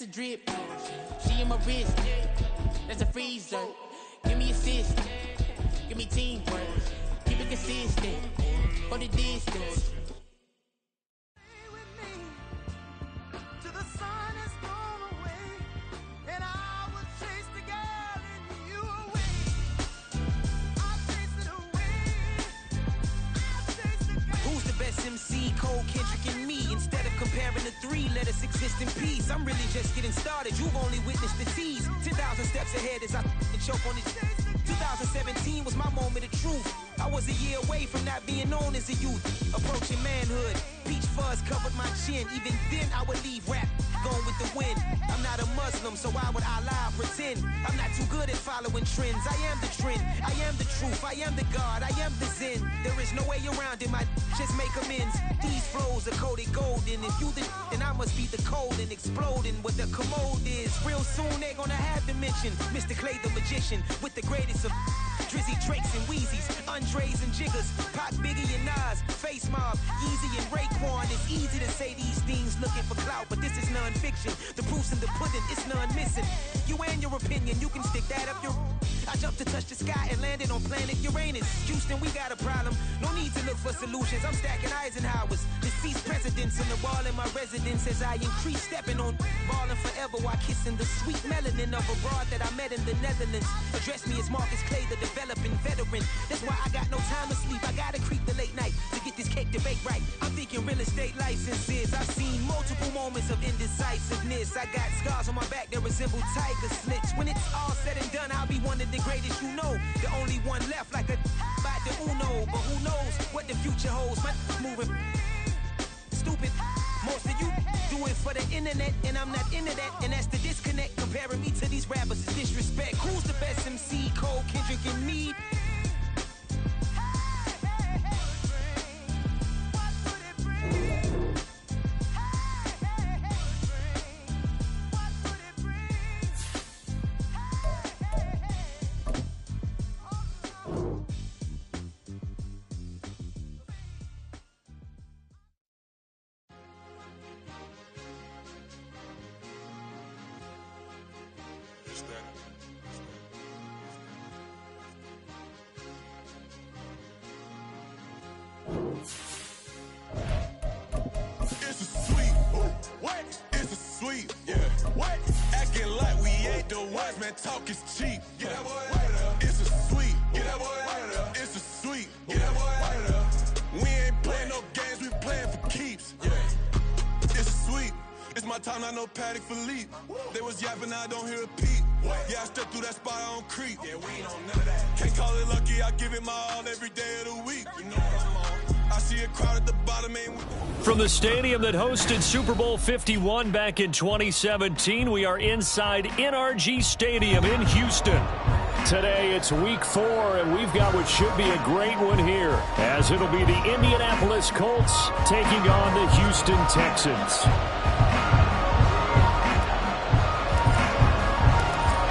a drip. She in my wrist. That's a freezer. Give me assist. Give me teamwork. Keep it consistent. For the distance. MC, Cole, Kendrick, and me. Instead of comparing the three, let us exist in peace. I'm really just getting started. You've only witnessed the tease. 10,000 steps ahead as I choke on it. 2017 was my moment of truth. I was a year away from not being known as a youth. Approaching manhood. Peach fuzz covered my chin. Even then, I would leave rap going with the wind. I'm not a Muslim, so why would I lie or pretend? I'm not too good at following trends. I am the trend. I am the truth. I am the God. I am the Zen. There is no way around it. My just make amends. These flows are coated golden. If you the then I must be the cold and exploding. What the commode is. Real soon they're gonna have to mention Mr. Clay the magician with the greatest of Drizzy, Drakes, and Wheezies, Andres and Jiggers, Pac, Biggie, and Nas, Face Mob, Yeezy, and Raekwon. It's easy to say these things looking for clout, but this is non-fiction. The proof's in the pudding, it's none missing. You and your opinion, you can stick that up your... I jumped to touch the sky and landed on planet Uranus. Houston, we got a problem. No need to look for solutions. I'm stacking Eisenhowers. Deceased presidents on the wall in my residence as I increase stepping on balling forever while kissing the sweet melanin of a broad that I met in the Netherlands. Address me as Marcus Clay, the developing veteran. That's why I got no time to sleep. I gotta creep the late night to get this cake debate right. I'm thinking real estate licenses. I've seen multiple moments of indecisiveness. I got scars on my back that resemble tiger slits. When it's all said and done, I'll be one of the greatest you know. The only one left like a by the Uno. But who knows what the future holds? My moving stupid. Most of you do it for the internet, and I'm not into that. And that's the disconnect. Comparing me to these rappers is disrespect. Who's the best MC? Cole, Kendrick, and me? Man, talk is cheap. Get that boy right. It's a sweet. Get that boy right. It's a sweet. Get that boy right. We ain't playing no games, we playing for keeps. Yeah. It's sweet. It's my time, not no Paddock Philippe. They was yapping, I don't hear a peep. Yeah, I step through that spot, I don't creep. Yeah, we ain't on none of that. Can't call it lucky, I give it my all every day of the week. You know what I'm on. I see a crowd at the bottom, ain't we? From the stadium that hosted Super Bowl 51 back in 2017, we are inside NRG Stadium in Houston. Today it's week 4, and we've got what should be a great one here, as it'll be the Indianapolis Colts taking on the Houston Texans.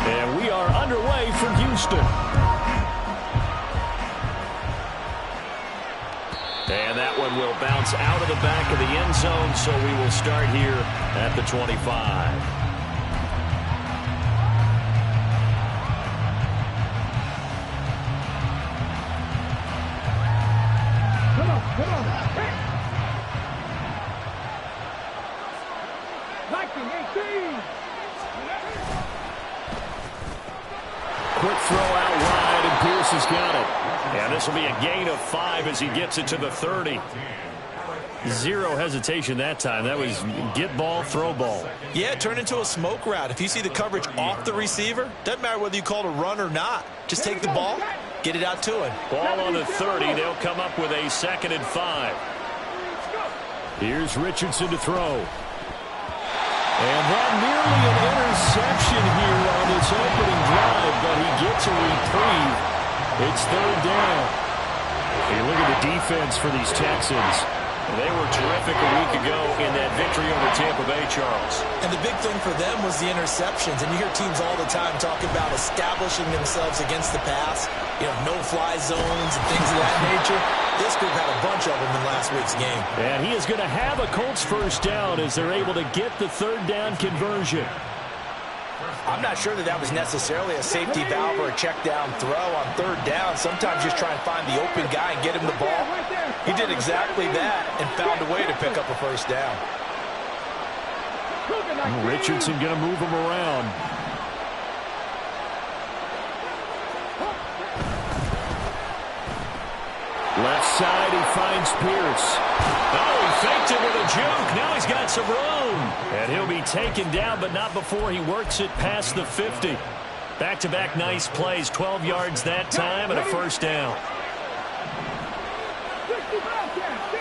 And we are underway from Houston. And that one will bounce out of the back of the end zone, so we will start here at the 25. Come on. 19, 18. Quick throw out wide, and Pierce has got it. And this will be a gain of 5 as he gets it to the 30. Zero hesitation that time. That was get ball, throw ball. Yeah, it turned into a smoke route. If you see the coverage off the receiver, doesn't matter whether you call it a run or not. Just take the ball, get it out to him. Ball on the 30. They'll come up with a 2nd and 5. Here's Richardson to throw. And that nearly an interception here on this opening drive, but he gets a reprieve. It's 3rd down. Hey, look at the defense for these Texans. They were terrific a week ago in that victory over Tampa Bay, Charles. And the big thing for them was the interceptions. And you hear teams all the time talking about establishing themselves against the pass, no-fly zones and things of that nature. This group had a bunch bunch of them in last week's game. And he is going to have a Colts first down as they're able to get the third down conversion. I'm not sure that was necessarily a safety valve or a check down throw on third down. Sometimes just try and find the open guy and get him the ball. He did exactly that and found a way to pick up a first down. Richardson going to move him around. Left side, he finds Pierce. Oh, he faked it with a juke. Now he's got some room. And he'll be taken down, but not before he works it past the 50. Back-to-back nice plays, 12 yards that time, and a first down. 60 Bobcats.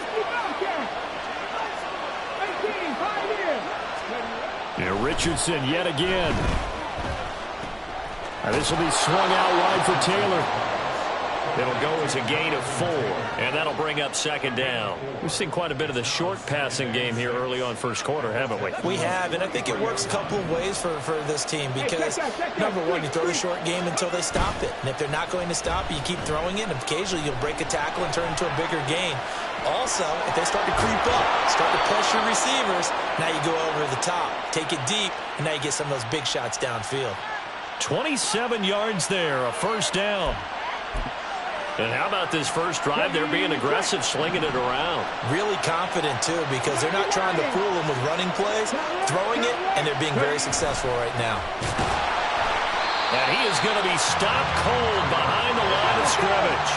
18, 5 in. Yeah, Richardson yet again. This will be swung out wide for Taylor. It'll go as a gain of 4, and that'll bring up second down. We've seen quite a bit of the short passing game here early on first quarter, haven't we? We have, and I think it works a couple of ways for this team because, number one, you throw the short game until they stop it. And if they're not going to stop it, you keep throwing it, and occasionally you'll break a tackle and turn into a bigger gain. Also, if they start to creep up, start to pressure receivers, now you go over the top, take it deep, and now you get some of those big shots downfield. 27 yards there, a first down. And how about this first drive? They're being aggressive, slinging it around. Really confident, too, because they're not trying to fool them with running plays, throwing it, and they're being very successful right now. And he is going to be stopped cold behind the line of scrimmage.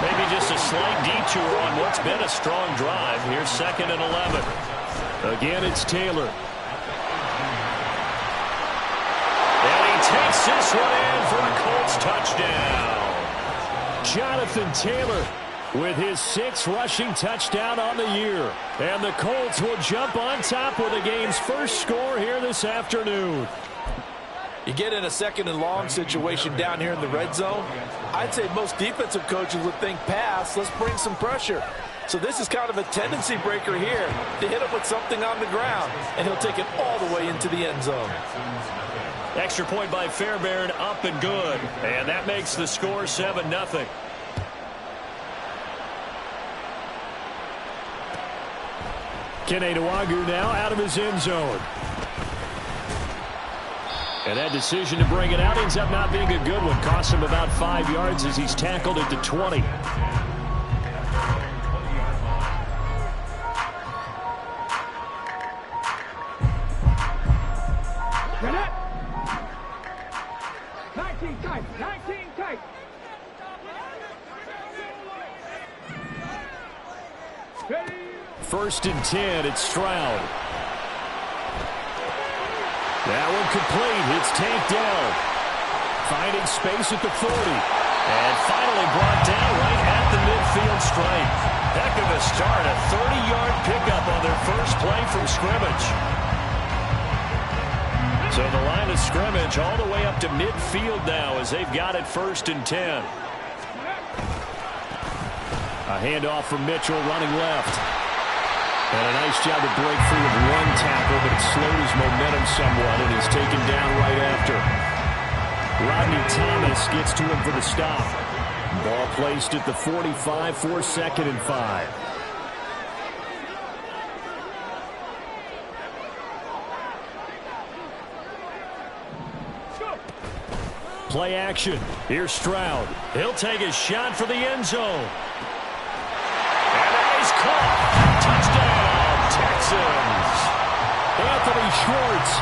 Maybe just a slight detour on what's been a strong drive. Here's 2nd and 11. Again, it's Taylor. And he takes this one in for a Colts touchdown. Jonathan Taylor with his 6th rushing touchdown on the year. And the Colts will jump on top with the game's first score here this afternoon. You get in a 2nd and long situation down here in the red zone. I'd say most defensive coaches would think pass, let's bring some pressure. So this is kind of a tendency breaker here to hit him with something on the ground, and he'll take it all the way into the end zone. Extra point by Fairbairn, up and good. And that makes the score 7-0. Kene Nwangwu now out of his end zone. And that decision to bring it out ends up not being a good one. Costs him about 5 yards as he's tackled at the 20. First and 10, it's Stroud. That one complete. It's tanked down. Finding space at the 40. And finally brought down right at the midfield stripe. Heck of a start. A 30-yard pickup on their first play from scrimmage. So the line of scrimmage all the way up to midfield now as they've got it 1st and 10. A handoff from Mitchell running left. And a nice job to break free of one tackle, but it slowed his momentum somewhat, and he's taken down right after. Rodney Thomas gets to him for the stop. Ball placed at the 45 for 2nd and 5. Play action. Here's Stroud. He'll take a shot for the end zone. And that is caught. Touchdown, Texans. Anthony Schwartz,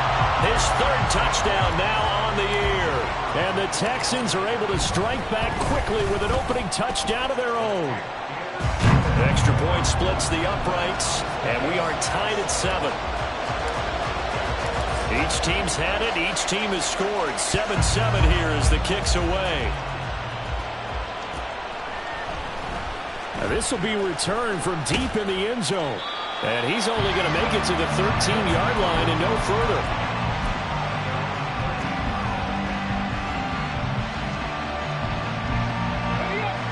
his 3rd touchdown now on the year. And the Texans are able to strike back quickly with an opening touchdown of their own. The extra point splits the uprights, and we are tied at 7. Each team's had it. Each team has scored. 7-7 here as the kick's away. Now this will be returned from deep in the end zone. And he's only going to make it to the 13-yard line and no further.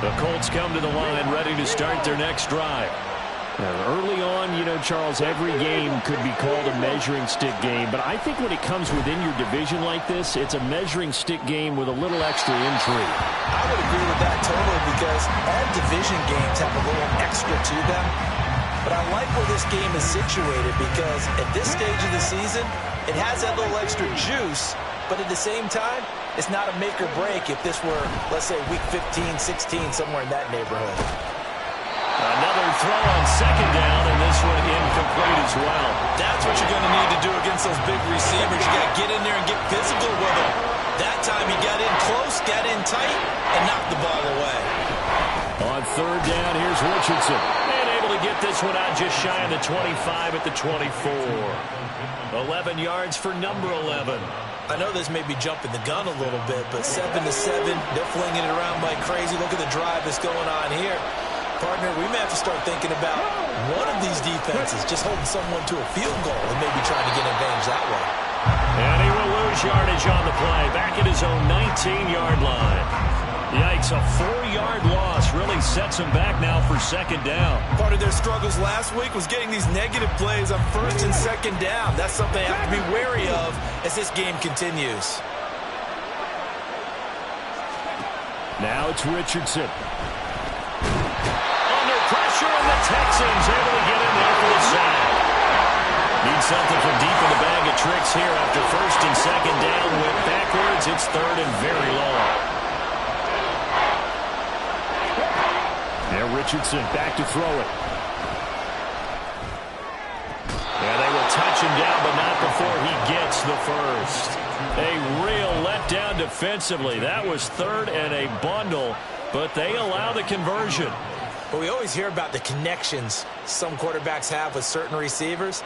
The Colts come to the line ready to start their next drive. Now, early on, Charles, every game could be called a measuring stick game, but I think when it comes within your division like this, it's a measuring stick game with a little extra intrigue. I would agree with that totally because all division games have a little extra to them. But I like where this game is situated because at this stage of the season, it has that little extra juice, but at the same time, it's not a make or break if this were, let's say, week 15, 16, somewhere in that neighborhood. Another throw on second down, and this one incomplete as well. That's what you're going to need to do against those big receivers. You got to get in there and get physical with them. That time he got in close, got in tight, and knocked the ball away. On third down, here's Richardson. And able to get this one out just shy of the 25 at the 24. 11 yards for number 11. I know this may be jumping the gun a little bit, but 7-7, they're flinging it around like crazy. Look at the drive that's going on here. Partner, we may have to start thinking about one of these defenses just holding someone to a field goal and maybe trying to get an advantage that way. And he will lose yardage on the play, back at his own 19-yard line. Yikes, a 4-yard loss really sets him back now for second down. Part of their struggles last week was getting these negative plays on first and second down. That's something they have to be wary of as this game continues. Now it's Richardson. Under pressure, and the Texans able to get in there for the sack. Need something from deep in the bag of tricks here after first and second down. Went backwards. It's third and very long. Now Richardson back to throw it. Yeah, they will touch him down, but not before he gets the first. A real letdown defensively. That was third and a bundle, but they allow the conversion. But we always hear about the connections some quarterbacks have with certain receivers.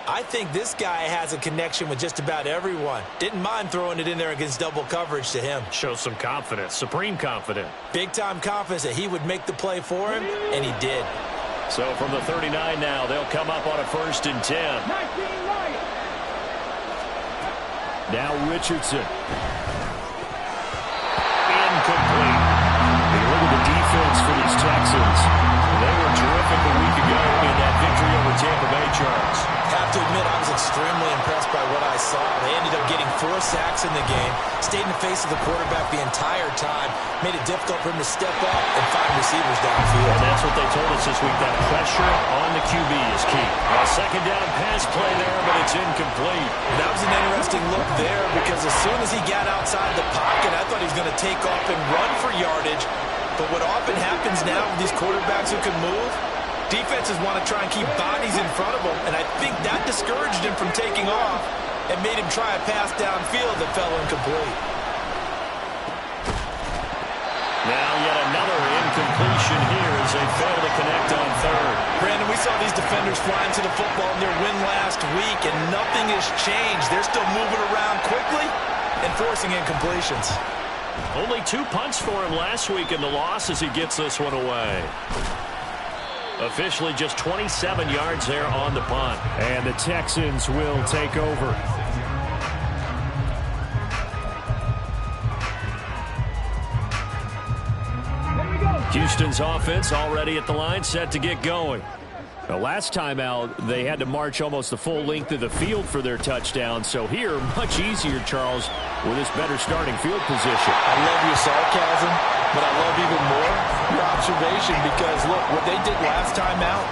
I think this guy has a connection with just about everyone. Didn't mind throwing it in there against double coverage to him. Shows some confidence, supreme confidence. Big-time confidence that he would make the play for him, and he did. So from the 39 now, they'll come up on a first and 10. Now Richardson. Incomplete. Hey, look at the defense for these Texans. They were terrific a week ago in that victory over Tampa Bay, Charles. Have to admit, I was extremely impressed by what I saw. They ended up getting 4 sacks in the game, stayed in the face of the quarterback the entire time, made it difficult for him to step up and find receivers downfield. And that's what they told us this week, that pressure on the QB is key. A second down pass play there, but it's incomplete. That was an interesting look there because as soon as he got outside the pocket, I thought he was going to take off and run for yardage. But what often happens now with these quarterbacks who can move, defenses want to try and keep bodies in front of them, and I think that discouraged him from taking off and made him try a pass downfield that fell incomplete. Now yet another incompletion here as they fail to connect on third. Brandon, we saw these defenders flying to the football in their win last week, and nothing has changed. They're still moving around quickly and forcing incompletions. Only 2 punts for him last week in the loss as he gets this one away. Officially just 27 yards there on the punt. And the Texans will take over. Houston's offense already at the line, set to get going. The last time out, they had to march almost the full length of the field for their touchdown. So here, much easier, Charles, with this better starting field position. I love your sarcasm, but I love even more your observation because, look, what they did last time out,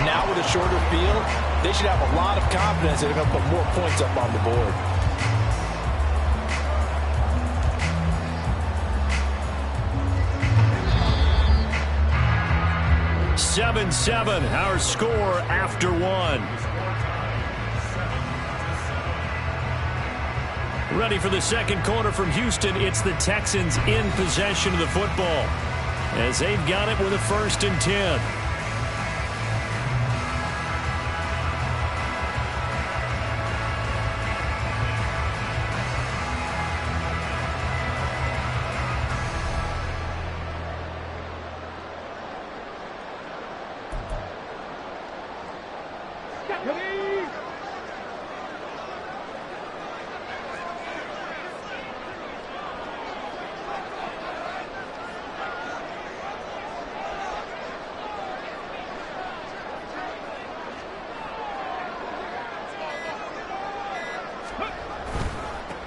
now with a shorter field, they should have a lot of confidence they're going to put more points up on the board. 7-7, our score after 1. Ready for the second quarter from Houston. It's the Texans in possession of the football as they've got it with a first and 10.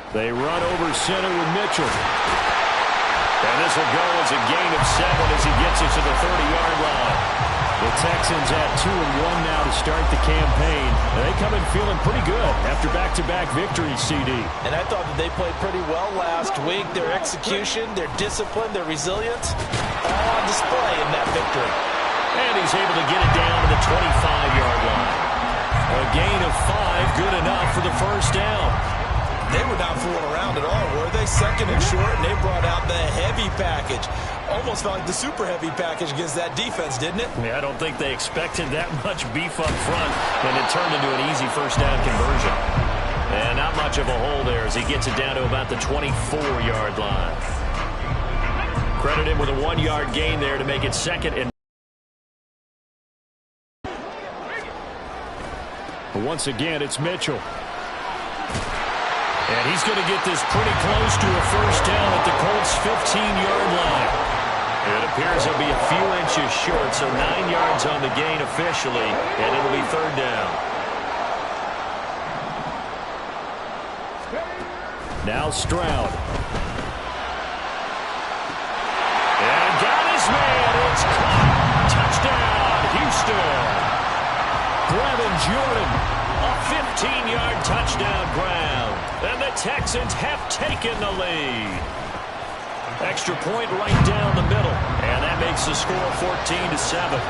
They run over center with Mitchell. And this will go as a gain of 7 as he gets it to the 30-yard line. The Texans at 2-1 now to start the campaign. They come in feeling pretty good after back-to-back victories, CD. And I thought that they played pretty well last week. Their execution, their discipline, their resilience, all on display in that victory. And he's able to get it down to the 25-yard line. A gain of 5, good enough for the first down. They were not fooling around at all, were they? Second and short, and they brought out the heavy package. Almost felt like the super heavy package against that defense, didn't it? Yeah, I don't think they expected that much beef up front, and it turned into an easy first down conversion. And not much of a hole there as he gets it down to about the 24-yard line. Credit him with a 1-yard gain there to make it second and once again, it's Mitchell. And he's going to get this pretty close to a first down at the Colts' 15-yard line. It appears he'll be a few inches short, so 9 yards on the gain officially, and it'll be third down. Now Stroud. And got his man. It's caught. Touchdown, Houston. Brevin Jordan, a 15-yard touchdown ground. And the Texans have taken the lead. Extra point right down the middle. And that makes the score 14-7.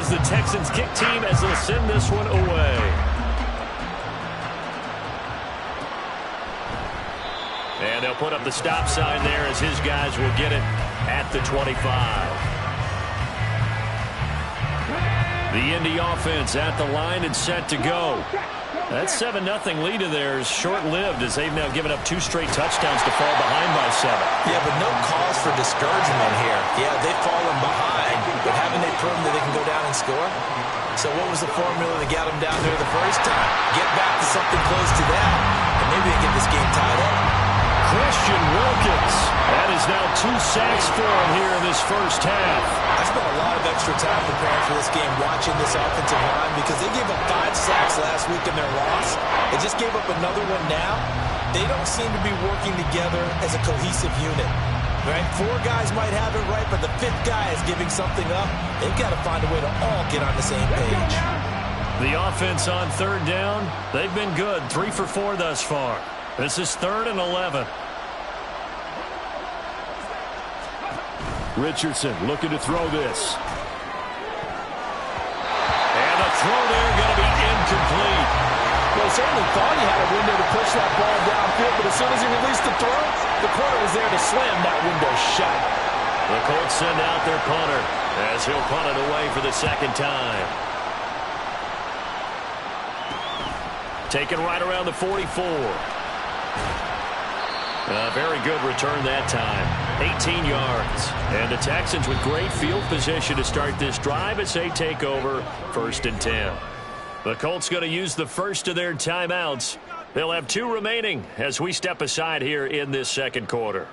The Texans kick team as they'll send this one away. And they'll put up the stop sign there as his guys will get it at the 25. The Indy offense at the line and set to go. That 7-0 lead of theirs short-lived as they've now given up 2 straight touchdowns to fall behind by 7. Yeah, but no cause for discouragement here. Yeah, they've fallen behind, but haven't they proven that they can go down and score? So what was the formula that got them down there the first time? Get back to something close to that, and maybe they get this game tied up. Christian Wilkins. That is now 2 sacks for him here in this first half. I spent a lot of extra time preparing for this game, watching this offensive line, because they gave up 5 sacks last week in their loss. They just gave up another one now. They don't seem to be working together as a cohesive unit. Right? 4 guys might have it right, but the 5th guy is giving something up. They've got to find a way to all get on the same page. The offense on third down, they've been good. 3 for 4 thus far. This is 3rd and 11. Richardson looking to throw this. And the throw there going to be incomplete. Well, certainly thought he had a window to push that ball downfield, but as soon as he released the throw, the corner was there to slam that window shut. The Colts send out their punter as he'll punt it away for the second time. Taken right around the 44. A very good return that time. 18 yards. And the Texans with great field position to start this drive as they take over 1st and 10. The Colts going to use the first of their timeouts. They'll have 2 remaining as we step aside here in this second quarter.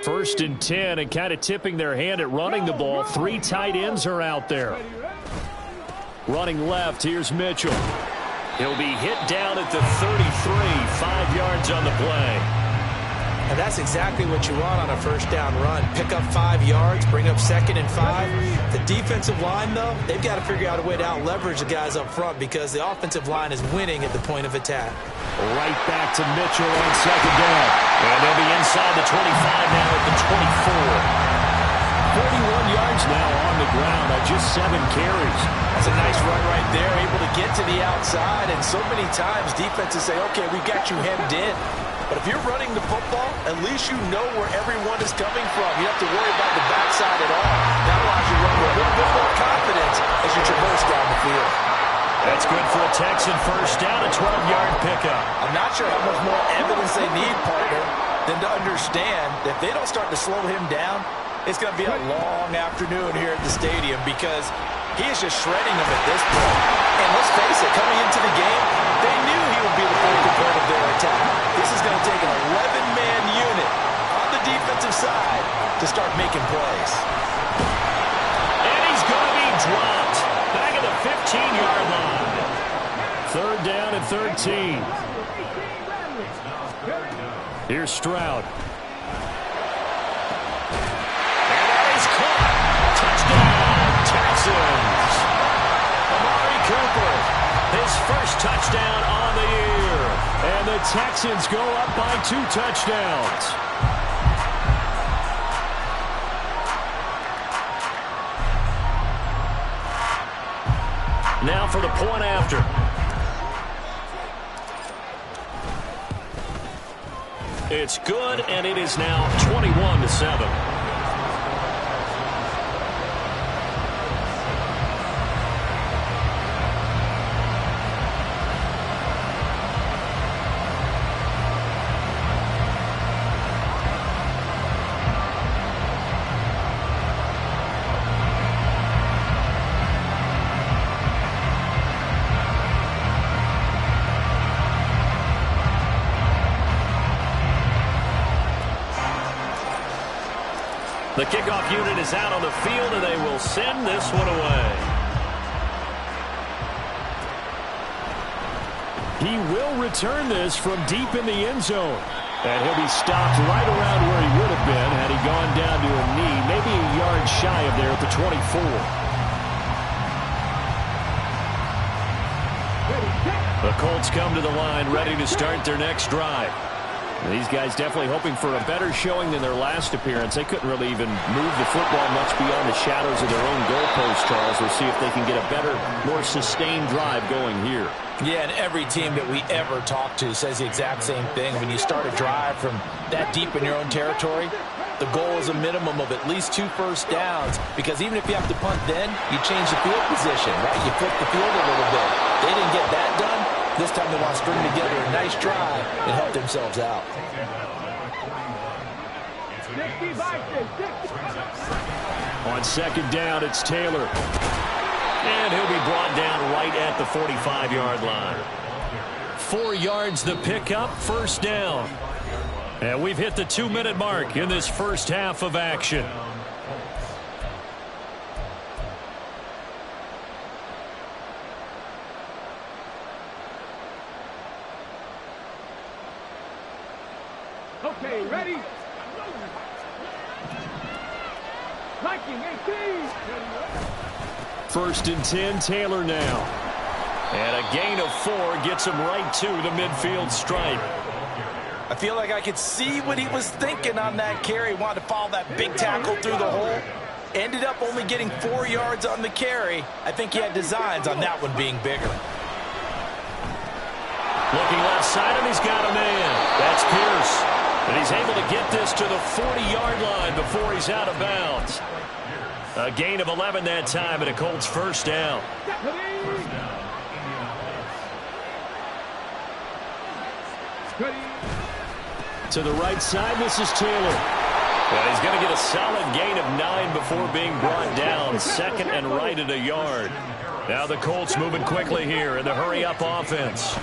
First and 10, and kind of tipping their hand at running the ball. 3 tight ends are out there. Running left, here's Mitchell. He'll be hit down at the 33, 5 yards on the play. And that's exactly what you want on a first down run. Pick up 5 yards, bring up 2nd and 5. The defensive line, though, they've got to figure out a way to out-leverage the guys up front because the offensive line is winning at the point of attack. Right back to Mitchell on 2nd down. And they'll be inside the 25 now at the 24. 41 yards now on the ground on just 7 carries. That's a nice run right there, able to get to the outside. And so many times defenses say, okay, we've got you hemmed in. But if you're running the football, at least you know where everyone is coming from. You don't have to worry about the backside at all. That allows you to run with a little bit more confidence as you traverse down the field. That's good for a Texans decent first down, a 12-yard pickup. I'm not sure how much more evidence they need, partner, than to understand that if they don't start to slow him down, it's going to be a long afternoon here at the stadium because he is just shredding them at this point. And let's face it, coming into the game, they knew he would be the focal point of their attack. This is going to take an 11-man unit on the defensive side to start making plays. And he's going to be dropped back at the 15-yard line. Third down and 13. Here's Stroud. Texans. Amari Cooper, his first touchdown on the year. And the Texans go up by 2 touchdowns. Now for the point after. It's good, and it is now 21-7. The kickoff unit is out on the field, and they will send this one away. He will return this from deep in the end zone. And he'll be stopped right around where he would have been had he gone down to a knee, maybe a yard shy of there at the 24. The Colts come to the line ready to start their next drive. These guys definitely hoping for a better showing than their last appearance. They couldn't really even move the football much beyond the shadows of their own goalpost, Charles. We'll see if they can get a better, more sustained drive going here. Yeah, and every team that we ever talk to says the exact same thing. When you start a drive from that deep in your own territory, the goal is a minimum of at least 2 first downs, because even if you have to punt then, you change the field position, right? You flip the field a little bit. They didn't get that done. This time they want to string together a nice drive and help themselves out. On second down, it's Taylor. And he'll be brought down right at the 45-yard line. 4 yards the pickup, first down. And we've hit the 2-minute mark in this first half of action. Okay, ready? Viking 18. First and 10, Taylor now. And a gain of 4 gets him right to the midfield stripe. I feel like I could see what he was thinking on that carry. Wanted to follow that big tackle through the hole. Ended up only getting 4 yards on the carry. I think he had designs on that one being bigger. Looking left side, and he's got a man. That's Pierce. And he's able to get this to the 40-yard line before he's out of bounds. A gain of 11 that time, and a Colts first down. To the right side, this is Taylor. Well, he's going to get a solid gain of 9 before being brought down. Second and right at a yard. Now the Colts moving quickly here in the hurry-up offense.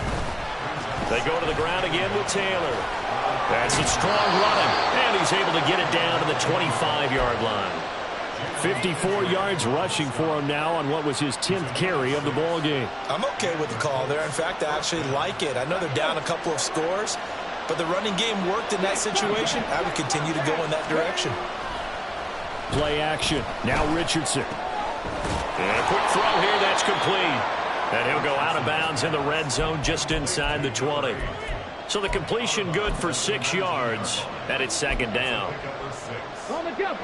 They go to the ground again with Taylor. That's a strong running, and he's able to get it down to the 25-yard line. 54 yards rushing for him now on what was his 10th carry of the ball game. I'm okay with the call there. In fact, I actually like it. I know they're down a couple of scores, but the running game worked in that situation. I would continue to go in that direction. Play action. Now Richardson. And a quick throw here. That's complete. And he'll go out of bounds in the red zone just inside the 20. So the completion good for 6 yards, and it's second down. On the jump.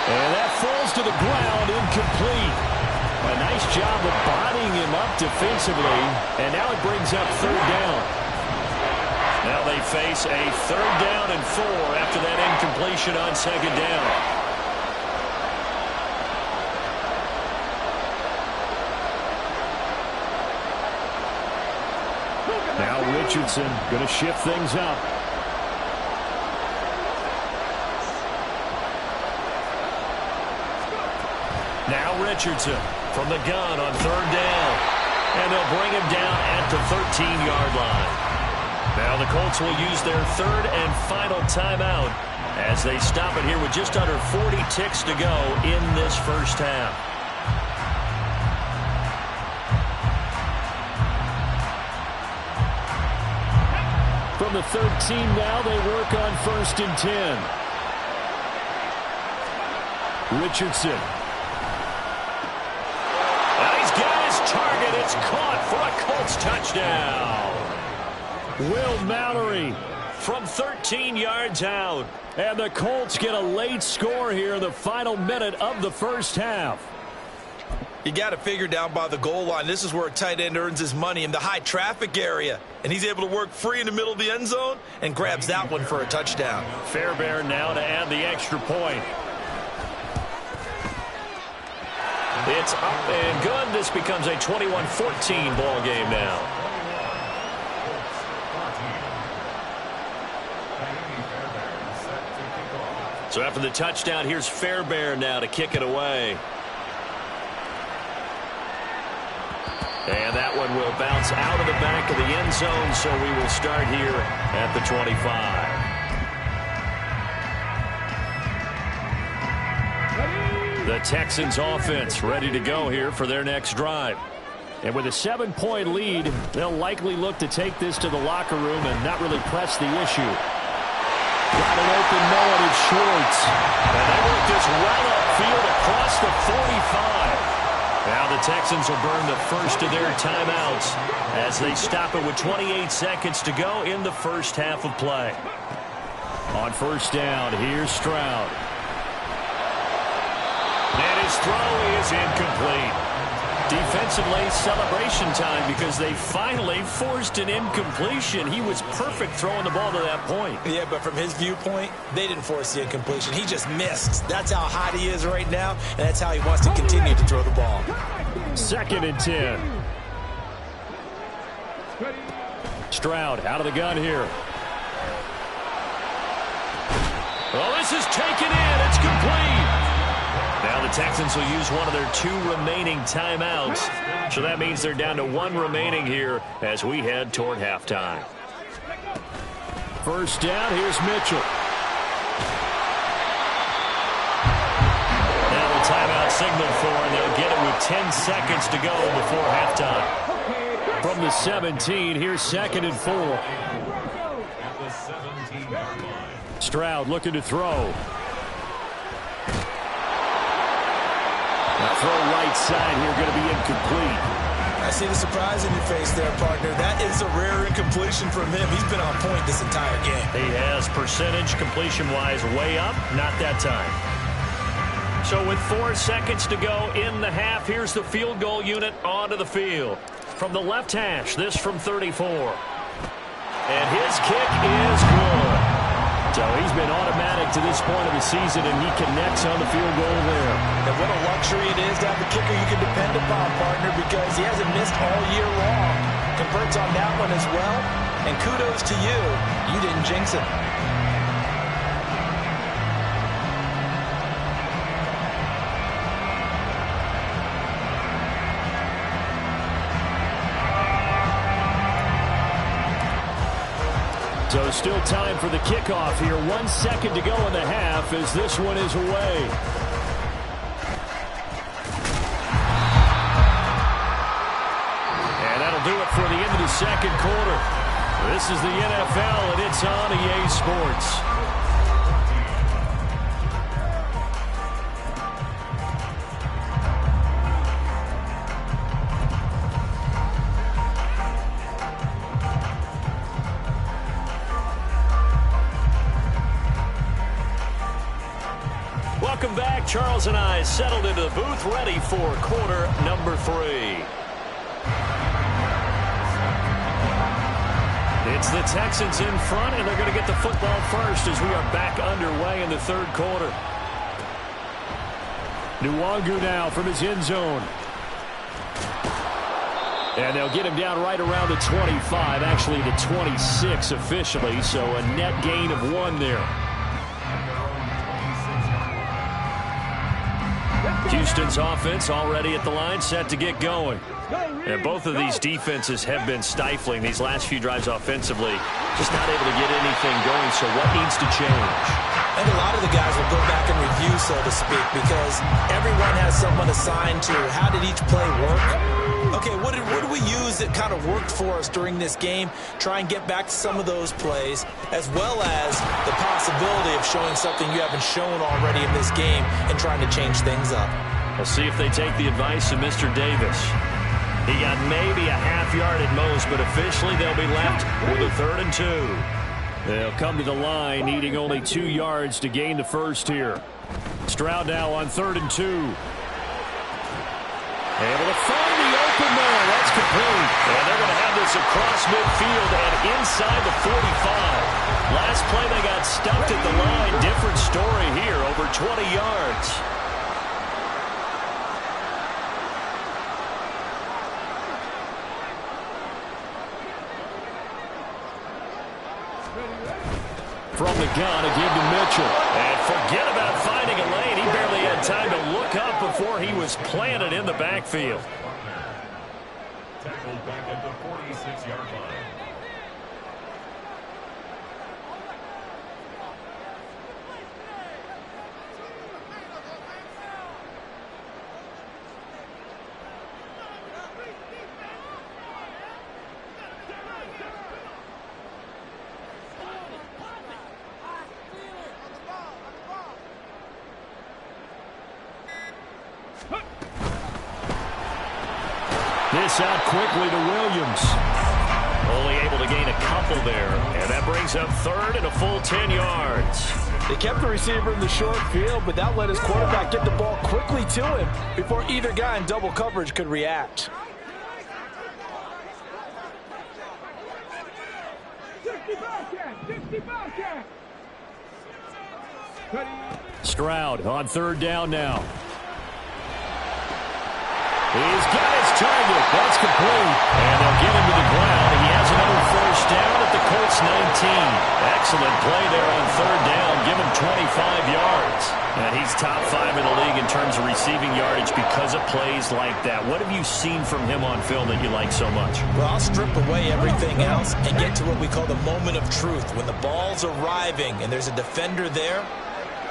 And that falls to the ground, incomplete. A nice job of bodying him up defensively, and now it brings up third down. Now they face a 3rd down and 4 after that incompletion on 2nd down. Now Richardson going to shift things up. Now Richardson from the gun on 3rd down. And they'll bring him down at the 13-yard line. Now the Colts will use their 3rd and final timeout as they stop it here with just under 40 ticks to go in this first half. From the 13 now, they work on 1st and 10. Richardson. Now he's got his target. It's caught for a Colts touchdown. Will Mallory from 13 yards out. And the Colts get a late score here in the final minute of the first half. You got to figure down by the goal line. This is where a tight end earns his money, in the high traffic area. And he's able to work free in the middle of the end zone and grabs that one for a touchdown. Fairbairn now to add the extra point. It's up and good. This becomes a 21-14 ball game now. So after the touchdown, here's Fairbairn now to kick it away. And that one will bounce out of the back of the end zone, so we will start here at the 25. The Texans offense ready to go here for their next drive. And with a 7-point lead, they'll likely look to take this to the locker room and not really press the issue. Got an open man, it's Schwartz. And they work this right upfield across the 45. Now the Texans will burn the first of their timeouts as they stop it with 28 seconds to go in the first half of play. On 1st down, here's Stroud. And his throw is incomplete. Defensively, celebration time because they finally forced an incompletion. He was perfect throwing the ball to that point. Yeah, but from his viewpoint, they didn't force the incompletion. He just missed. That's how hot he is right now, and that's how he wants to continue to throw the ball. 2nd and 10. Stroud out of the gun here. Well, this is taken in. It's complete. Now the Texans will use one of their 2 remaining timeouts. So that means they're down to 1 remaining here as we head toward halftime. 1st down, here's Mitchell. Now the timeout signaled for, and they'll get it with 10 seconds to go before halftime. From the 17, here's 2nd and 4. Stroud looking to throw. Now throw right side here, going to be incomplete. I see the surprise in your face there, partner. That is a rare incompletion from him. He's been on point this entire game. He has percentage completion-wise way up, not that time. So with 4 seconds to go in the half, here's the field goal unit onto the field. From the left hash, this from 34. And his kick is good. So he's been automatic to this point of the season, and he connects on the field goal there. And what a luxury it is to have a kicker you can depend upon, partner, because he hasn't missed all year long. Converts on that one as well. And kudos to you. You didn't jinx it. So still time for the kickoff here. 1 second to go in the half as this one is away. And that'll do it for the end of the second quarter. This is the NFL, and it's on EA Sports. Welcome back. Charles and I settled into the booth, ready for quarter number 3. It's the Texans in front, and they're going to get the football first as we are back underway in the third quarter. Nwangu now from his end zone. And they'll get him down right around the 25, actually the 26 officially, so a net gain of 1 there. Houston's offense already at the line, set to get going. And both of these defenses have been stifling these last few drives offensively. Just not able to get anything going, so what needs to change? I think a lot of the guys will go back and review, so to speak, because everyone has someone assigned to how did each play work. Okay, what did we use that kind of worked for us during this game? Try and get back to some of those plays, as well as the possibility of showing something you haven't shown already in this game and trying to change things up. We'll see if they take the advice of Mr. Davis. He got maybe a half yard at most, but officially they'll be left with a 3rd and 2. They'll come to the line, needing only 2 yards to gain the first here. Stroud now on 3rd and 2. Able to find the open man. That's complete. And they're going to have this across midfield and inside the 45. Last play they got stuffed at the line. Different story here, over 20 yards. From the gun, a give to Mitchell. And forget about finding a lane. He barely had time to look up before he was planted in the backfield. Tackled back at the 46-yard line. This out quickly to Williams. Only able to gain a couple there. And that brings up 3rd and a full 10 yards. They kept the receiver in the short field, but that let his quarterback get the ball quickly to him before either guy in double coverage could react. Stroud on 3rd down now. He's got his target. That's complete. And they'll get him to the ground. He has another first down at the Colts 19. Excellent play there on 3rd down. Give him 25 yards. And he's top 5 in the league in terms of receiving yardage because of plays like that. What have you seen from him on film that you like so much? Well, I'll strip away everything else and get to what we call the moment of truth. When the ball's arriving and there's a defender there,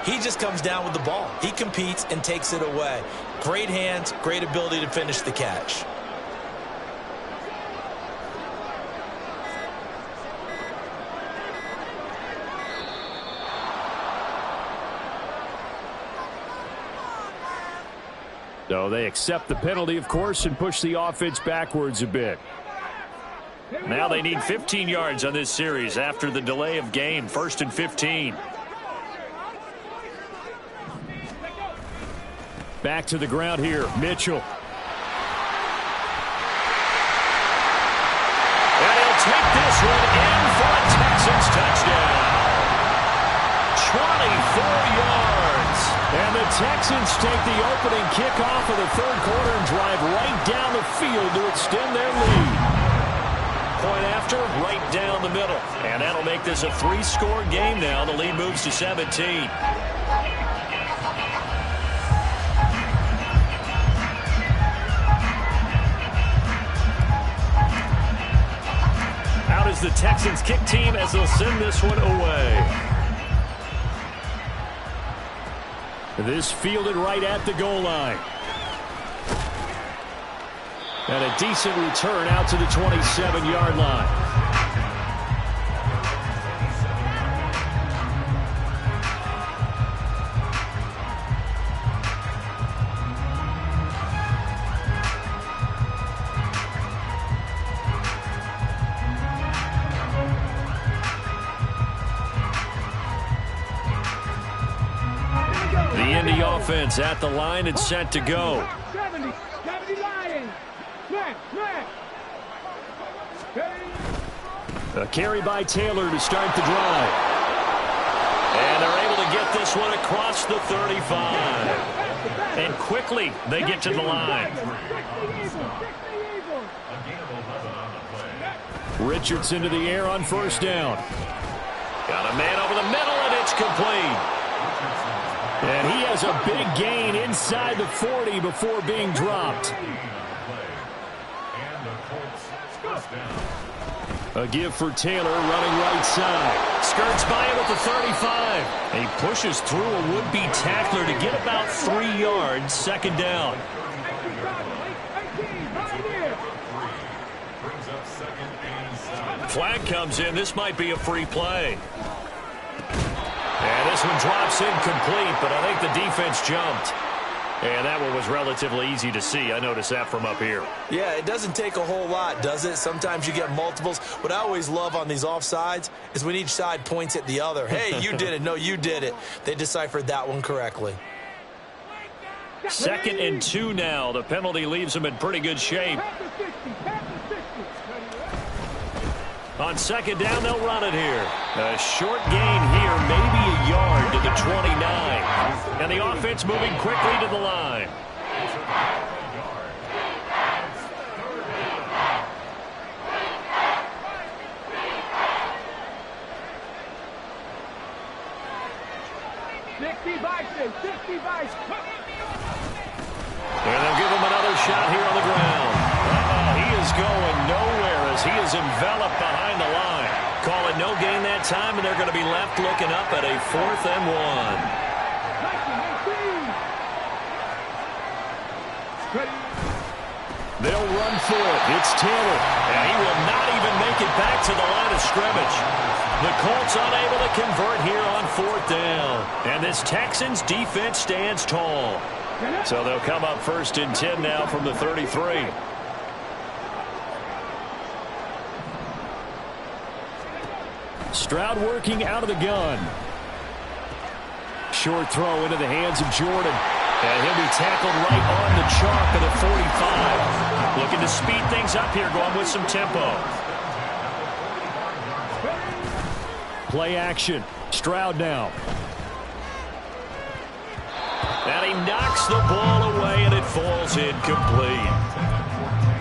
he just comes down with the ball. He competes and takes it away. Great hands, great ability to finish the catch. So they accept the penalty, of course, and push the offense backwards a bit. Now they need 15 yards on this series after the delay of game. 1st and 15. Back to the ground here, Mitchell. And he'll take this one in for a Texans touchdown. 24 yards. And the Texans take the opening kickoff of the 3rd quarter and drive right down the field to extend their lead. Point after, right down the middle. And that'll make this a 3-score game now. The lead moves to 17. The Texans kick team as they'll send this one away. This fielded right at the goal line. And a decent return out to the 27-yard line. Offense at the line and set to go. 70 Lions. Smack. A carry by Taylor to start the drive. And they're able to get this one across the 35. And quickly they get to the line. Richardson to the air on first down. Got a man over the middle, and it's complete. And he has a big gain inside the 40 before being dropped. A give for Taylor running right side. Skirts by him at the 35. He pushes through a would-be tackler to get about 3 yards, second down. Flag comes in. This might be a free play. And this one drops incomplete, but I think the defense jumped. And that one was relatively easy to see. I noticed that from up here. Yeah, it doesn't take a whole lot, does it? Sometimes you get multiples. What I always love on these offsides is when each side points at the other. Hey, you did it. No, you did it. They deciphered that one correctly. 2nd and 2 now. The penalty leaves them in pretty good shape. On second down, they'll run it here. A short gain here, maybe a yard to the 29. And the offense moving quickly to the line. And they'll give him another shot here on the ground. He is going nowhere as he is enveloped behind the line. Call it no gain that time, and they're going to be left looking up at a 4th and 1. They'll run for it. It's Taylor. And he will not even make it back to the line of scrimmage. The Colts unable to convert here on 4th down. And this Texans defense stands tall. So they'll come up 1st and 10 now from the 33. Stroud working out of the gun. Short throw into the hands of Jordan. And he'll be tackled right on the chalk at the 45. Looking to speed things up here, going with some tempo. Play action. Stroud now. And he knocks the ball away, and it falls incomplete.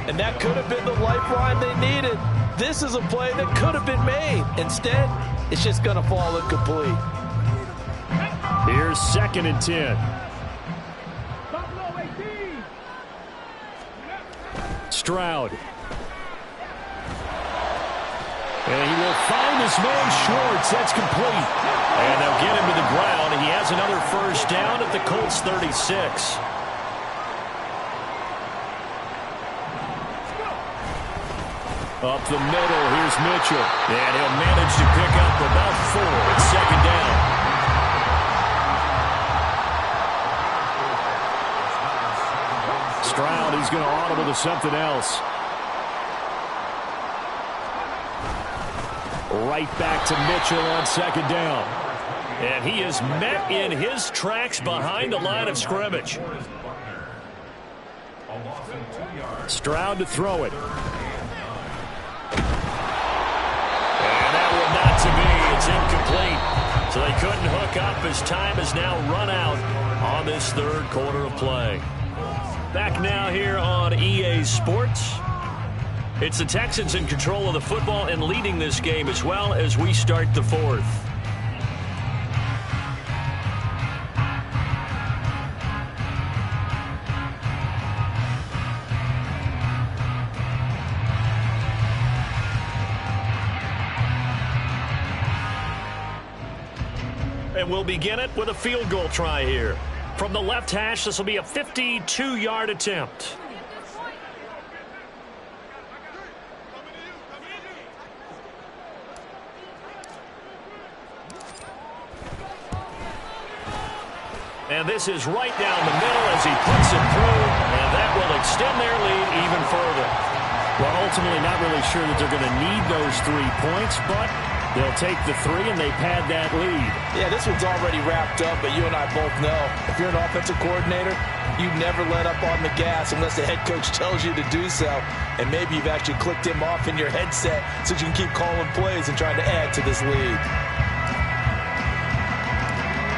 And that could have been the lifeline they needed. This is a play that could have been made. Instead, it's just going to fall incomplete. Here's 2nd and 10. Stroud. And he will find his man Schwartz. That's complete. And they'll get him to the ground. And he has another first down at the Colts 36. Up the middle, here's Mitchell. And he'll manage to pick up about 4. It's second down. Stroud, he's going to audible to something else. Right back to Mitchell on second down. And he is met in his tracks behind the line of scrimmage. Stroud to throw it. To be, it's incomplete. So they couldn't hook up as time is now run out on this 3rd quarter of play. Back now here on EA Sports. It's the Texans in control of the football and leading this game as well as we start the 4th. And we'll begin it with a field goal try here. From the left hash, this will be a 52-yard attempt. And this is right down the middle as he puts it through, and that will extend their lead even further. Well, ultimately not really sure that they're going to need those 3 points, but They'll take the 3, and they pad that lead. Yeah, this one's already wrapped up, but you and I both know if you're an offensive coordinator, you never let up on the gas unless the head coach tells you to do so. And maybe you've actually clicked him off in your headset so you can keep calling plays and trying to add to this lead.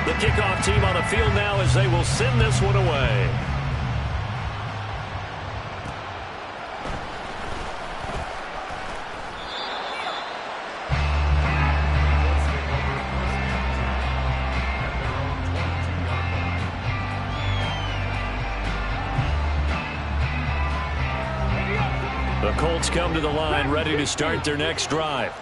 The kickoff team on the field now as they will send this one away. The Colts come to the line ready to start their next drive.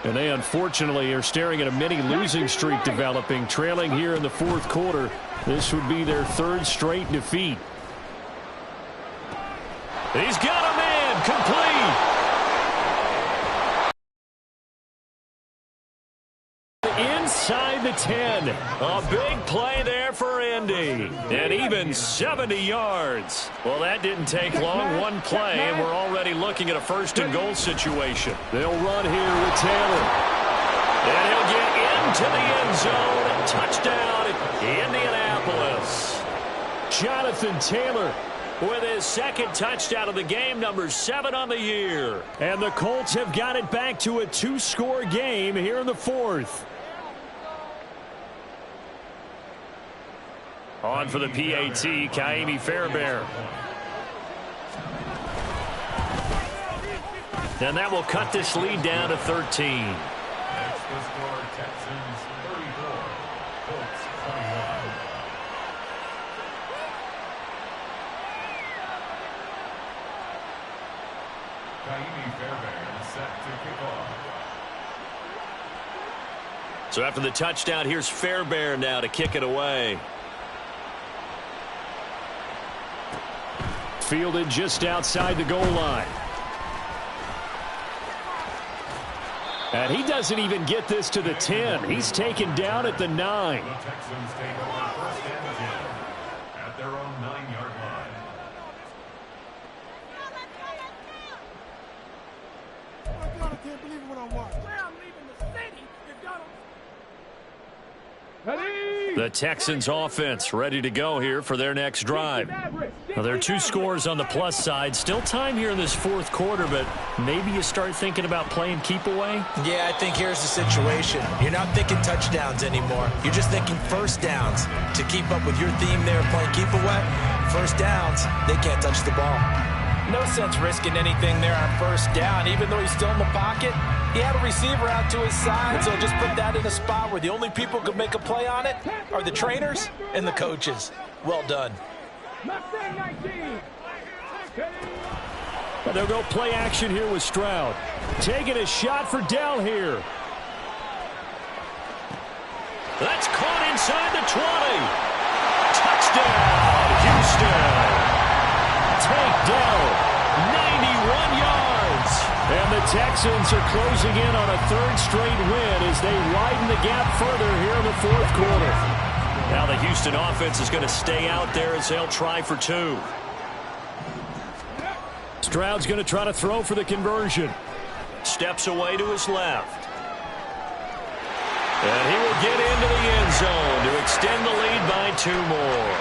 And they unfortunately are staring at a mini losing streak developing, trailing here in the fourth quarter. This would be their 3rd straight defeat. He's got a man complete. Inside the 10. A big play there for Indy. And even 70 yards. Well, that didn't take long. One play, and we're already looking at a 1st and goal situation. They'll run here with Taylor. And he'll get into the end zone. Touchdown, Indianapolis. Jonathan Taylor with his 2nd touchdown of the game, number 7 on the year. And the Colts have got it back to a 2-score game here in the 4th. On for the PAT, Kaimi Fairbairn. And that will cut this lead down to 13. Next to score, Texans 34, Colts 21. Kaimi Fairbairn set to kick off. So after the touchdown, here's Fairbairn now to kick it away. Fielded just outside the goal line. And he doesn't even get this to the 10. He's taken down at the 9. The Texans take over 1st and 10 at their own 9-yard line. Oh, God, I can't believe what I'm watching. Well, I'm leaving the city if y'all don't... Ready? The Texans offense ready to go here for their next drive. Now, there are 2 scores on the plus side. Still time here in this 4th quarter, but maybe you start thinking about playing keep away? Yeah, I think here's the situation. You're not thinking touchdowns anymore. You're just thinking 1st downs. To keep up with your theme there, playing keep away, 1st downs, they can't touch the ball. No sense risking anything there on 1st down. Even though he's still in the pocket, he had a receiver out to his side, so just put that in a spot where the only people who can make a play on it are the trainers and the coaches. Well done. They'll go play action here with Stroud. Taking a shot for Dell here. That's caught inside the 20. Touchdown, Houston. Take Dell, 91 yards. And the Texans are closing in on a 3rd straight win as they widen the gap further here in the 4th quarter. Now the Houston offense is going to stay out there as they'll try for 2. Stroud's going to try to throw for the conversion. Steps away to his left. And he will get into the end zone to extend the lead by 2 more.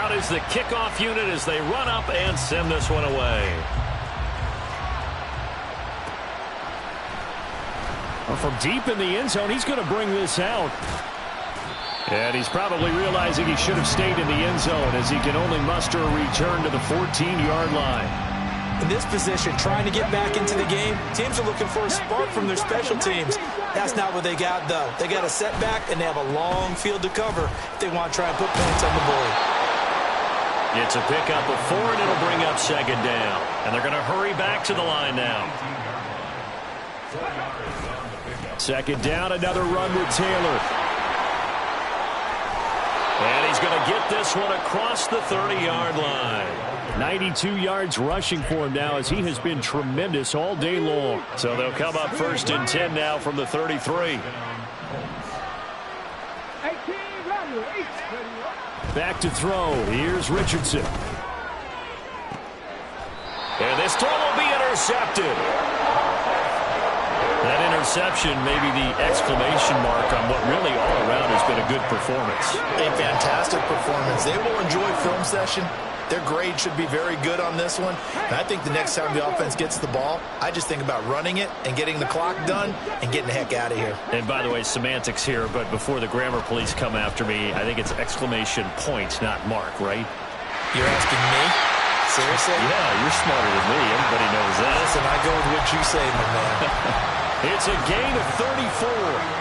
Out is the kickoff unit as they run up and send this one away. Well, from deep in the end zone, he's going to bring this out. And he's probably realizing he should have stayed in the end zone as he can only muster a return to the 14-yard line. In this position, trying to get back into the game, teams are looking for a spark from their special teams. That's not what they got, though. They got a setback, and they have a long field to cover if they want to try and put points on the board. It's a pickup of 4, and it'll bring up 2nd down. And they're going to hurry back to the line now. 2nd down, another run with Taylor. And he's going to get this one across the 30-yard line. 92 yards rushing for him now as he has been tremendous all day long. So they'll come up 1st and 10 now from the 33. Back to throw. Here's Richardson. And this throw will be intercepted. intercepted. That interception may be the exclamation mark on what really all around has been a good performance. A fantastic performance. They will enjoy film session. Their grade should be very good on this one. And I think the next time the offense gets the ball, I just think about running it and getting the clock done and getting the heck out of here. And by the way, semantics here, but before the grammar police come after me, I think it's exclamation point, not mark, right? You're asking me? Seriously? Yeah, you're smarter than me. Everybody knows that. Listen, I go with what you say, my man. It's a gain of 34.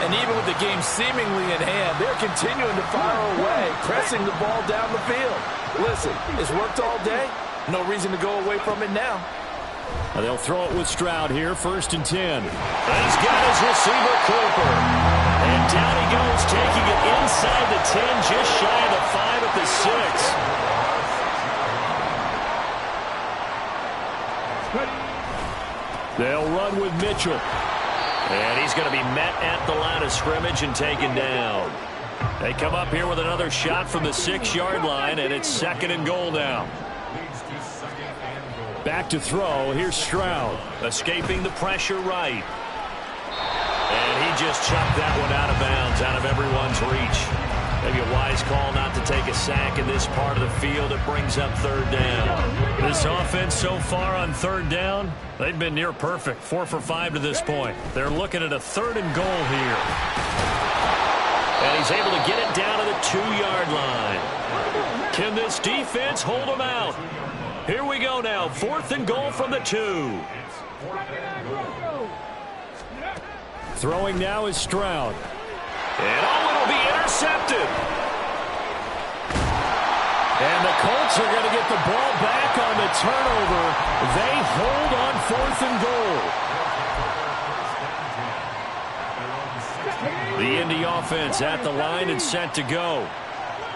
And even with the game seemingly in hand, they're continuing to fire away, pressing the ball down the field. Listen, it's worked all day. No reason to go away from it now. They'll throw it with Stroud here, 1st and 10. And he's got his receiver, Cooper. And down he goes, taking it inside the 10, just shy of the 5 at the 6. They'll run with Mitchell. And he's going to be met at the line of scrimmage and taken down. They come up here with another shot from the 6-yard line, and it's 2nd and goal now. Back to throw. Here's Stroud, escaping the pressure right. And he just chucked that one out of bounds, out of everyone's reach. Maybe a wise call not to take a sack in this part of the field. It brings up 3rd down. This offense so far on 3rd down, they've been near perfect. 4 for 5 to this point. They're looking at a 3rd and goal here. And he's able to get it down to the 2-yard line. Can this defense hold them out? Here we go now. 4th and goal from the 2. Throwing now is Stroud. And it'll be intercepted. And the Colts are going to get the ball back on the turnover. They hold on 4th and goal. The Indy offense at the line and set to go.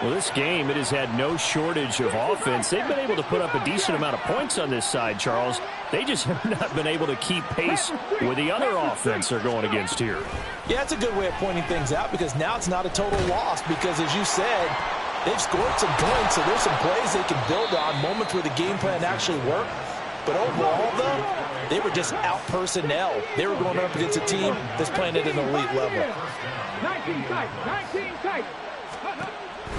Well, this game, it has had no shortage of offense. They've been able to put up a decent amount of points on this side, Charles. They just have not been able to keep pace with the other offense they're going against here. Yeah, it's a good way of pointing things out because now it's not a total loss because, as you said, they've scored some points, so there's some plays they can build on, moments where the game plan actually worked. But overall, though, they were just out personnel. They were going up against a team that's playing at an elite level. 19 tight.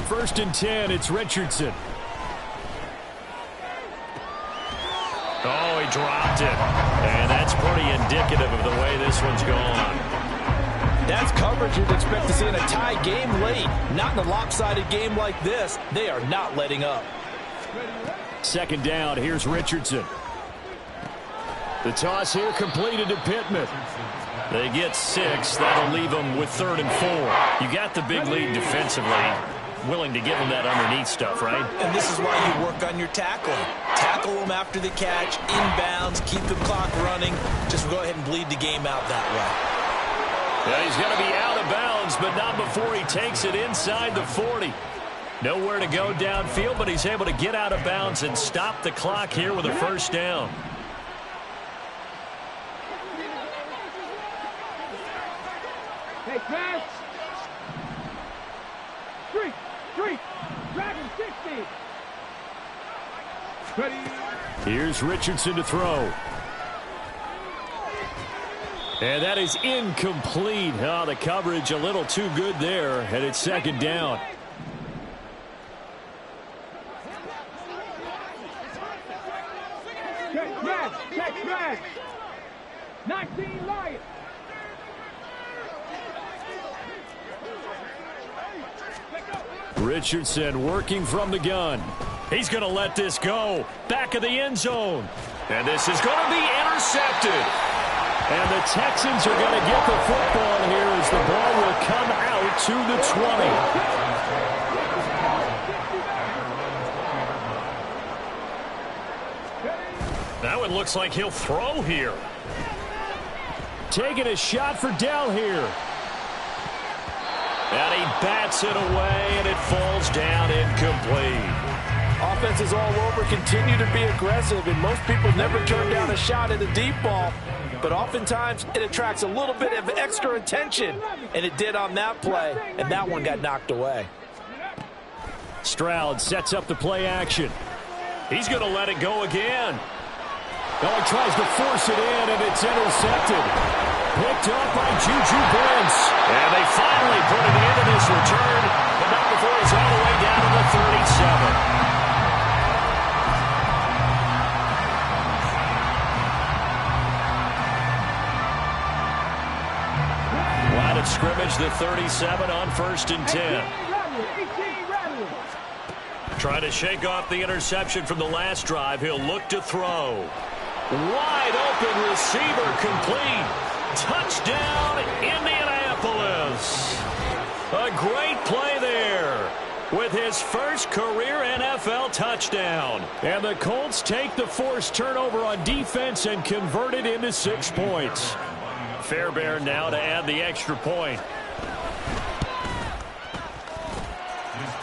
1st and 10, it's Richardson. Oh, he dropped it. And that's pretty indicative of the way this one's gone. That's coverage you'd expect to see in a tie game late. Not in a lopsided game like this. They are not letting up. 2nd down, here's Richardson. The toss here completed to Pittman. They get 6. That'll leave them with 3rd and 4. You got the big lead defensively. Willing to give them that underneath stuff, right? And this is why you work on your tackling. Tackle them after the catch, inbounds, keep the clock running. Just go ahead and bleed the game out that way. Yeah, he's going to be out of bounds, but not before he takes it inside the 40. Nowhere to go downfield, but he's able to get out of bounds and stop the clock here with a 1st down. Hey, pass. Street. Dragon 60. Ready. Here's Richardson to throw. And that is incomplete. Oh, the coverage a little too good there, and it's 2nd down. Check grass. 19 Lions. Richardson working from the gun. He's going to let this go. Back of the end zone. And this is going to be intercepted. And the Texans are going to get the football here as the ball will come out to the 20. That one looks like he'll throw here. Taking a shot for Dell here. And he bats it away, and it falls down incomplete. Offenses all over continue to be aggressive, and most people never turn down a shot at a deep ball. But oftentimes, it attracts a little bit of extra attention, and it did on that play, and that one got knocked away. Stroud sets up the play action. He's going to let it go again. Oh, he tries to force it in, and it's intercepted. Picked up by Juju Brents. And they finally put it into this return, but not before it's all the way down to the 37. Line of scrimmage, the 37 on 1st and 10. Trying to shake off the interception from the last drive. He'll look to throw. Wide open receiver complete. Touchdown, Indianapolis. A great play there with his first career NFL touchdown. And the Colts take the forced turnover on defense and convert it into 6 points. Fairbairn now to add the extra point.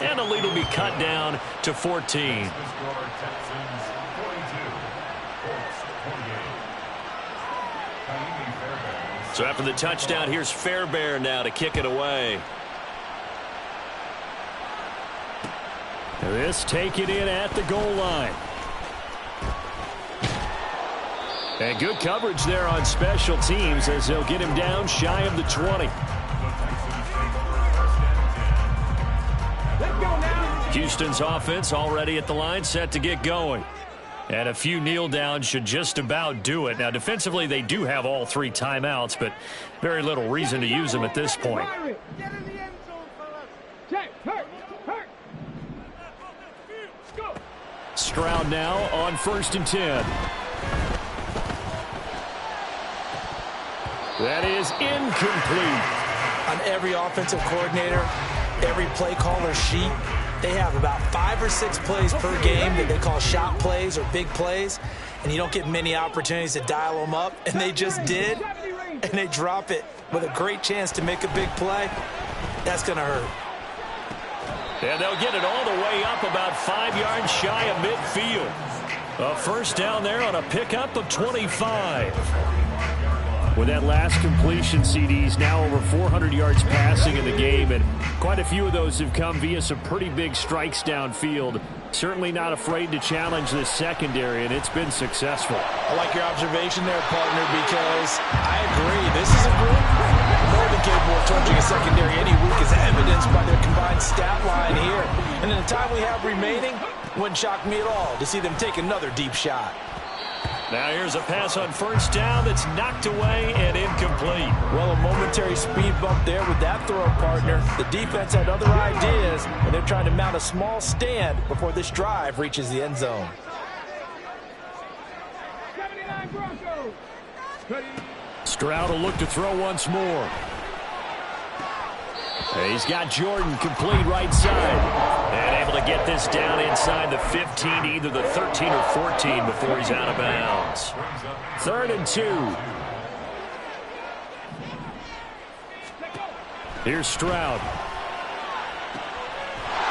And the lead will be cut down to 14. So after the touchdown, here's Fairbairn now to kick it away. This taken in at the goal line. And good coverage there on special teams as they'll get him down shy of the 20. Houston's offense already at the line, set to get going. And a few kneel downs should just about do it. Now, defensively, they do have all 3 timeouts, but very little reason to use them at this point. Stroud now on 1st and 10. That is incomplete. On every offensive coordinator, every play caller sheet, they have about 5 or 6 plays per game that they call shot plays or big plays, and you don't get many opportunities to dial them up, and they just did, and they drop it with a great chance to make a big play. That's going to hurt. And they'll get it all the way up about 5 yards shy of midfield. A first down there on a pickup of 25. With that last completion, CD's now over 400 yards passing in the game, and quite a few of those have come via some pretty big strikes downfield. Certainly not afraid to challenge this secondary, and it's been successful. I like your observation there, partner, because I agree. This is a group more than capable of torching a secondary any week, as evidenced by their combined stat line here. And in the time we have remaining, wouldn't shock me at all to see them take another deep shot. Now here's a pass on first down that's knocked away and incomplete. Well, a momentary speed bump there with that throw, partner. The defense had other ideas, and they're trying to mount a small stand before this drive reaches the end zone. Stroud will look to throw once more. He's got Jordan complete right side. And able to get this down inside the 15, either the 13 or 14 before he's out of bounds. 3rd and 2. Here's Stroud.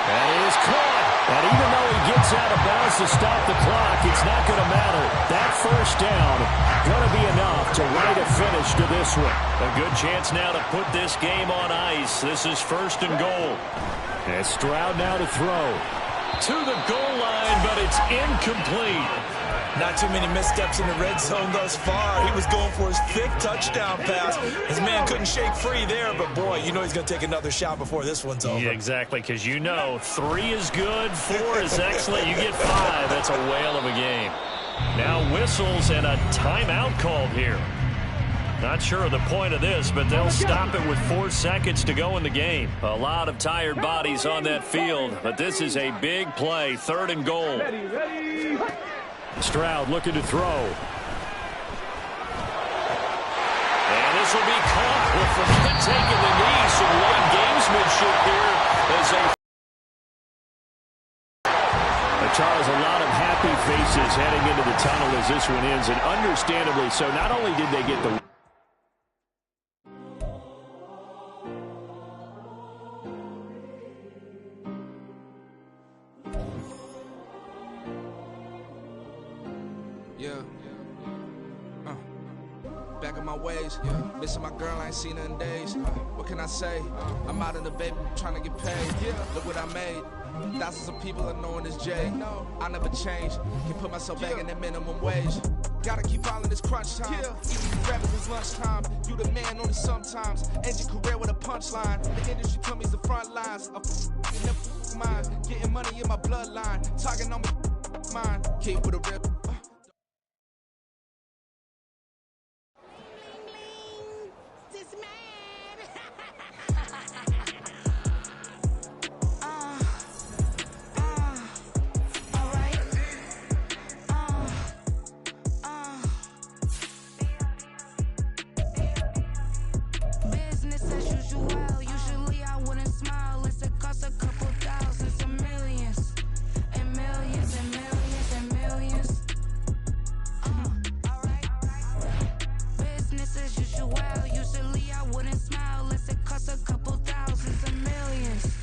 That is caught. And even though he gets out of bounds to stop the clock, it's not going to matter. That first down going to be enough to write a finish to this one. A good chance now to put this game on ice. This is 1st and goal. And Stroud now to throw. To the goal line, but it's incomplete. Not too many missteps in the red zone thus far. He was going for his 5th touchdown pass. His man couldn't shake free there, but boy, you know he's going to take another shot before this one's over. Yeah, exactly, because you know 3 is good, 4 is excellent. You get 5. That's a whale of a game. Now whistles and a timeout called here. Not sure of the point of this, but they'll stop it with 4 seconds to go in the game. A lot of tired bodies on that field, but this is a big play. 3rd and goal. Stroud looking to throw. And this will be caught with Fournette taking the knee. Some late gamesmanship here as Charles, a lot of happy faces heading into the tunnel as this one ends, and understandably so. Not only did they get the back in my ways, missing my girl, I ain't seen her in days. What can I say? I'm out in the baby, trying to get paid. Look what I made. Thousands of people are knowing this Jay. I never change. Can put myself back in that minimum wage. Gotta keep following this crunch time. Even these rappers is lunchtime. You the man only sometimes. End your career with a punchline. The industry tell me it's the front lines. I'm mine. Getting money in my bloodline. Talking on me, mine. Keep with a rip. This man. Business as usual. Usually I wouldn't smile. It costs a couple thousands and millions. And millions and millions and millions. Business as usual. Usually I wouldn't smile. It costs a couple thousands and millions.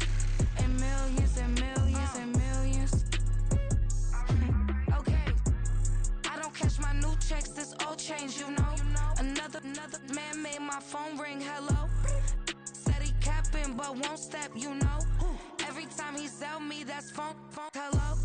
And millions and millions and millions. Okay. I don't cash my new checks, this old change, you know. Another man made my phone ring, hello. Said he capping, but won't step, you know. Every time he sell me, that's phone, hello.